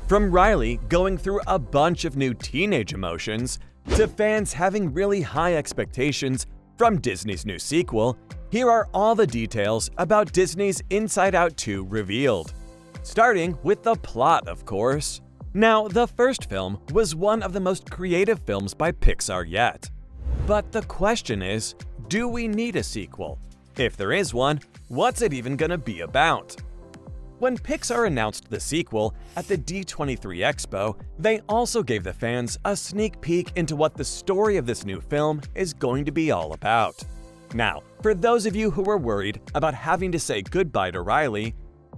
From Riley going through a bunch of new teenage emotions, to fans having really high expectations from Disney's new sequel, here are all the details about Disney's Inside Out 2 revealed. Starting with the plot, of course. Now, the first film was one of the most creative films by Pixar yet. But the question is, do we need a sequel? If there is one, what's it even gonna be about? When Pixar announced the sequel at the D23 Expo, they also gave the fans a sneak peek into what the story of this new film is going to be all about. Now, for those of you who were worried about having to say goodbye to Riley,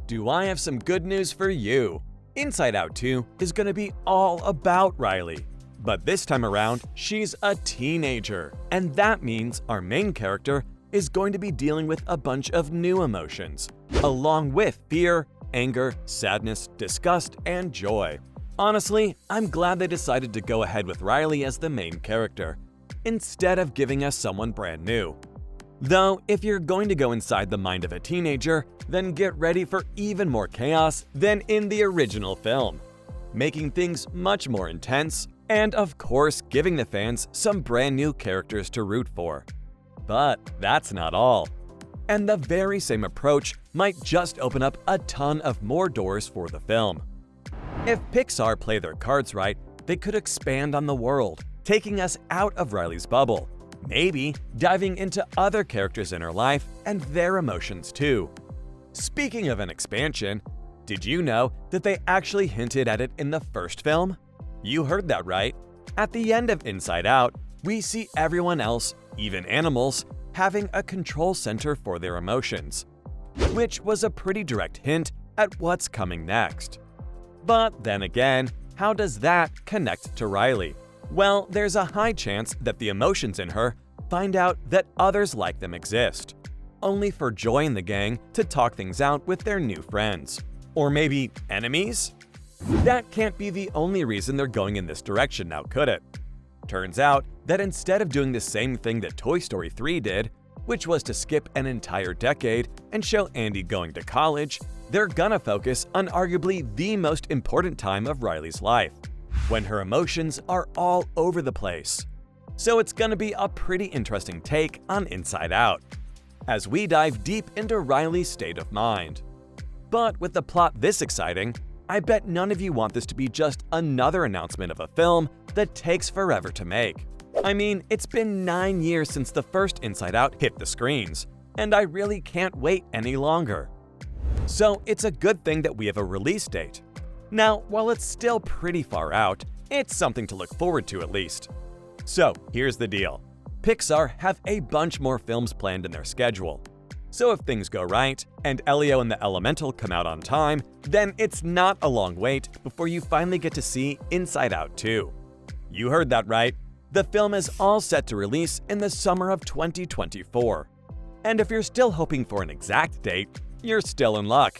do I have some good news for you? Inside Out 2 is going to be all about Riley. But this time around, she's a teenager, and that means our main character is going to be dealing with a bunch of new emotions, along with fear, anger, sadness, disgust, and joy. Honestly, I'm glad they decided to go ahead with Riley as the main character, instead of giving us someone brand new. Though, if you're going to go inside the mind of a teenager, then get ready for even more chaos than in the original film, making things much more intense, and of course giving the fans some brand new characters to root for. But that's not all. And the very same approach might just open up a ton of more doors for the film. If Pixar play their cards right, they could expand on the world, taking us out of Riley's bubble, maybe diving into other characters in her life and their emotions too. Speaking of an expansion, did you know that they actually hinted at it in the first film? You heard that right. At the end of Inside Out, we see everyone else, even animals, having a control center for their emotions, which was a pretty direct hint at what's coming next. But then again, how does that connect to Riley? Well, there's a high chance that the emotions in her find out that others like them exist, only for Joy and the gang to talk things out with their new friends. Or maybe enemies? That can't be the only reason they're going in this direction now, could it? Turns out that instead of doing the same thing that Toy Story 3 did, which was to skip an entire decade and show Andy going to college, they're gonna focus on arguably the most important time of Riley's life, when her emotions are all over the place. So it's gonna be a pretty interesting take on Inside Out, as we dive deep into Riley's state of mind. But with the plot this exciting, I bet none of you want this to be just another announcement of a film that takes forever to make. I mean, it's been 9 years since the first Inside Out hit the screens, and I really can't wait any longer. So it's a good thing that we have a release date. Now, while it's still pretty far out, it's something to look forward to at least. So here's the deal. Pixar have a bunch more films planned in their schedule. So if things go right, and Elio and the Elemental come out on time, then it's not a long wait before you finally get to see Inside Out 2. You heard that right. The film is all set to release in the summer of 2024. And if you're still hoping for an exact date, you're still in luck.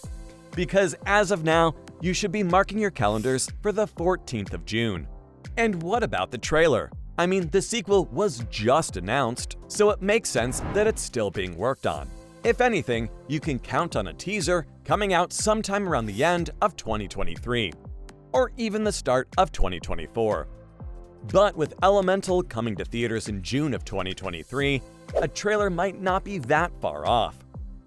Because as of now, you should be marking your calendars for the 14th of June. And what about the trailer? I mean, the sequel was just announced, so it makes sense that it's still being worked on. If anything, you can count on a teaser coming out sometime around the end of 2023, or even the start of 2024. But with Elemental coming to theaters in June of 2023, a trailer might not be that far off.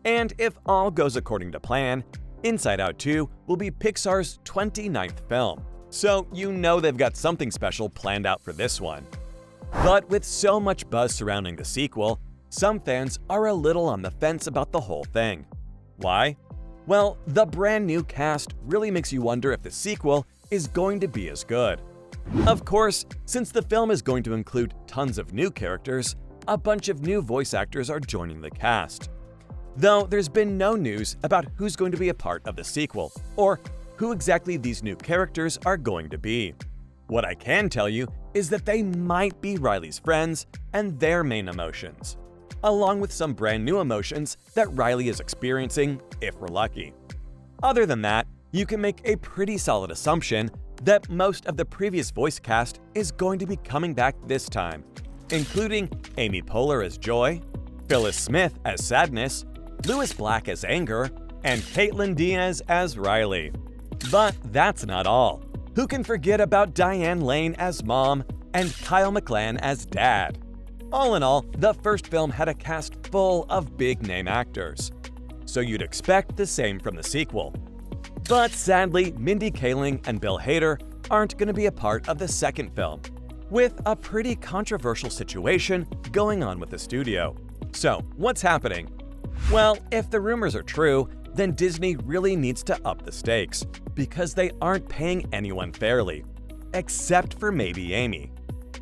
And if all goes according to plan, Inside Out 2 will be Pixar's 29th film, so you know they've got something special planned out for this one. But with so much buzz surrounding the sequel, some fans are a little on the fence about the whole thing. Why? Well, the brand new cast really makes you wonder if the sequel is going to be as good. Of course, since the film is going to include tons of new characters, a bunch of new voice actors are joining the cast. Though there's been no news about who's going to be a part of the sequel, or who exactly these new characters are going to be. What I can tell you is that they might be Riley's friends and their main emotions, along with some brand new emotions that Riley is experiencing if we're lucky. Other than that, you can make a pretty solid assumption that most of the previous voice cast is going to be coming back this time, including Amy Poehler as Joy, Phyllis Smith as Sadness, Louis Black as Anger, and Caitlin Diaz as Riley. But that's not all. Who can forget about Diane Lane as mom and Kyle MacLachlan as dad? All in all, the first film had a cast full of big-name actors, so you'd expect the same from the sequel. But sadly, Mindy Kaling and Bill Hader aren't going to be a part of the second film, with a pretty controversial situation going on with the studio. So, what's happening? Well, if the rumors are true, then Disney really needs to up the stakes, because they aren't paying anyone fairly, except for maybe Amy.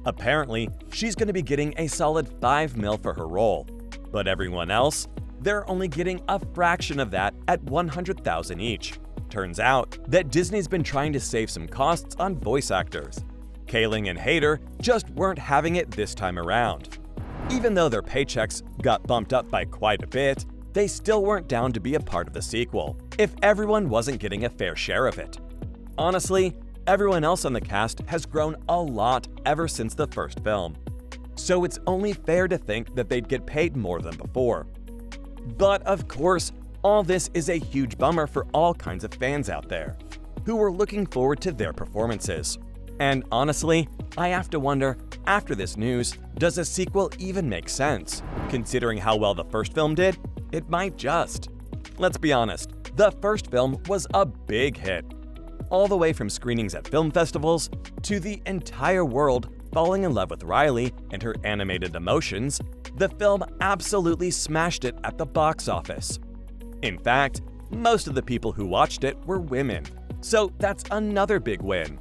Apparently, she's going to be getting a solid $5 million for her role, but everyone else, they're only getting a fraction of that at $100,000 each. Turns out that Disney's been trying to save some costs on voice actors. Kaling and Hader just weren't having it this time around. Even though their paychecks got bumped up by quite a bit, they still weren't down to be a part of the sequel, if everyone wasn't getting a fair share of it. Honestly, everyone else on the cast has grown a lot ever since the first film, so it's only fair to think that they'd get paid more than before. But of course, all this is a huge bummer for all kinds of fans out there, who were looking forward to their performances. And honestly, I have to wonder, after this news, does a sequel even make sense? Considering how well the first film did, it might just. Let's be honest, the first film was a big hit. All the way from screenings at film festivals to the entire world falling in love with Riley and her animated emotions, the film absolutely smashed it at the box office. In fact, most of the people who watched it were women, so that's another big win.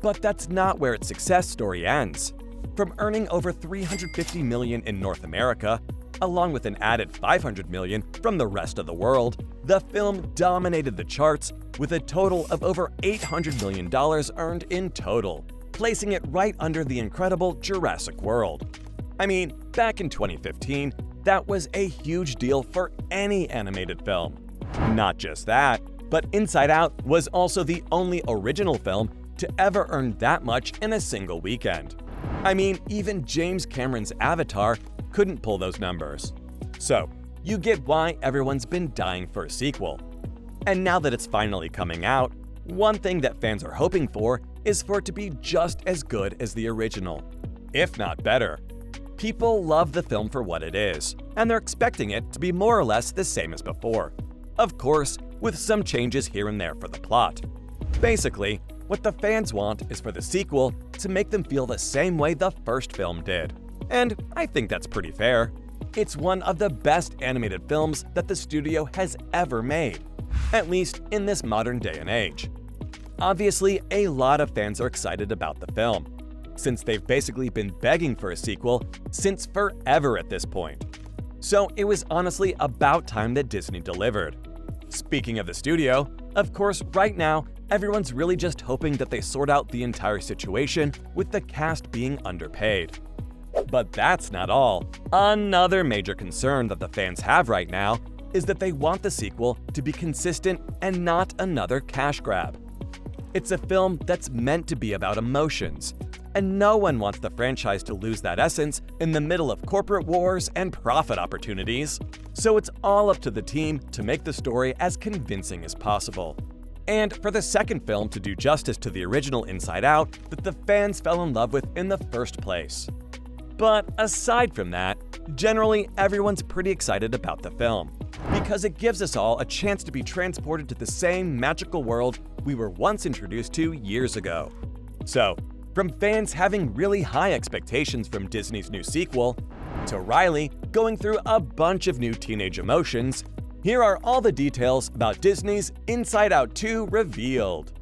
But that's not where its success story ends. From earning over $350 million in North America, along with an added $500 million from the rest of the world, the film dominated the charts with a total of over $800 million earned in total, placing it right under the incredible Jurassic World. I mean, back in 2015, that was a huge deal for any animated film. Not just that, but Inside Out was also the only original film to ever earn that much in a single weekend. I mean, even James Cameron's Avatar couldn't pull those numbers. So, you get why everyone's been dying for a sequel. And now that it's finally coming out, one thing that fans are hoping for is for it to be just as good as the original, if not better. People love the film for what it is, and they're expecting it to be more or less the same as before. Of course, with some changes here and there for the plot. Basically, what the fans want is for the sequel to make them feel the same way the first film did. And I think that's pretty fair. It's one of the best animated films that the studio has ever made, at least in this modern day and age. Obviously, a lot of fans are excited about the film, since they've basically been begging for a sequel since forever at this point. So it was honestly about time that Disney delivered. Speaking of the studio, of course, right now, everyone's really just hoping that they sort out the entire situation with the cast being underpaid. But that's not all. Another major concern that the fans have right now is that they want the sequel to be consistent and not another cash grab. It's a film that's meant to be about emotions, and no one wants the franchise to lose that essence in the middle of corporate wars and profit opportunities. So it's all up to the team to make the story as convincing as possible. And for the second film to do justice to the original Inside Out that the fans fell in love with in the first place. But aside from that, generally everyone's pretty excited about the film, because it gives us all a chance to be transported to the same magical world we were once introduced to years ago. So, from fans having really high expectations from Disney's new sequel, to Riley going through a bunch of new teenage emotions, here are all the details about Disney's Inside Out 2 revealed.